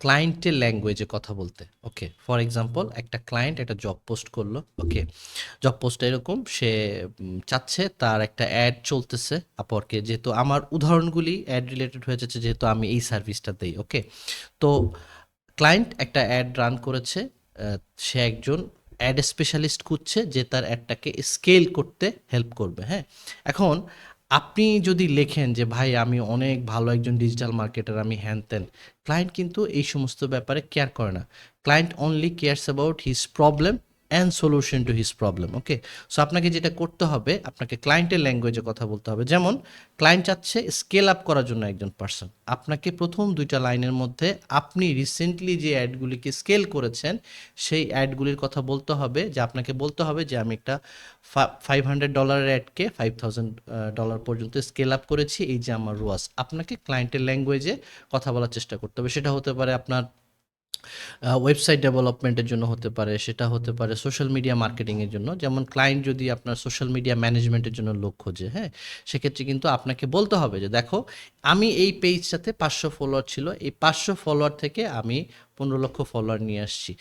ক্লায়েন্টের ল্যাঙ্গুয়েজে কথা বলতে। ওকে, ফর এক্সাম্পল একটা ক্লায়েন্ট একটা জব পোস্ট করলো। ওকে, জব পোস্টটা এরকম, সে চাচ্ছে তার একটা অ্যাড চলতেছে আপওয়ার্কে, যেহেতু আমার উদাহরণগুলি অ্যাড রিলেটেড হয়ে যাচ্ছে যেহেতু আমি এই সার্ভিসটা দেই। ওকে, তো ক্লায়েন্ট একটা অ্যাড রান করেছে, সে একজন অ্যাড স্পেশালিস্ট খুঁজছে যে তার অ্যাডটাকে স্কেল করতে হেল্প করবে। হ্যাঁ, এখন আপনি যদি লেখেন যে ভাই আমি অনেক ভালো একজন ডিজিটাল মার্কেটার, আমি হ্যান ত্যান, ক্লায়েন্ট কিন্তু এই সমস্ত ব্যাপারে কেয়ার করে না। Client only cares about his problem and solution to his problem. Okay, so আপনাকে যেটা করতে হবে, আপনাকে ক্লায়েন্টের ল্যাঙ্গুয়েজে কথা বলতে হবে। যেমন ক্লায়েন্ট চাচ্ছে স্কেল আপ করার জন্য একজন পার্সন, আপনাকে প্রথম দুইটা লাইনের মধ্যে আপনি রিসেন্টলি যে অ্যাডগুলিকে স্কেল করেছেন সেই অ্যাডগুলির কথা বলতে হবে, যে আপনাকে বলতে হবে যে আমি একটা $500 অ্যাডকে $5,000 পর্যন্ত স্কেল আপ করেছি, এই যে আমার রোয়াস। আপনাকে ক্লায়েন্টের ল্যাঙ্গুয়েজে কথা বলার চেষ্টা করতে হবে। সেটা হতে পারে আপনার ওয়েবসাইট ডেভেলপমেন্টের জন্য হতে পারে, সেটা হতে পারে সোশ্যাল মিডিয়া মার্কেটিংয়ের জন্য। যেমন ক্লায়েন্ট যদি আপনার সোশ্যাল মিডিয়া ম্যানেজমেন্টের জন্য লোক খোঁজে, হ্যাঁ, সেক্ষেত্রে কিন্তু আপনাকে বলতে হবে যে দেখো আমি এই পেজটাতে 500 ফলোয়ার ছিল, এই 500 ফলোয়ার থেকে আমি 15 লক্ষ ফলোয়ার নিয়ে আসছি।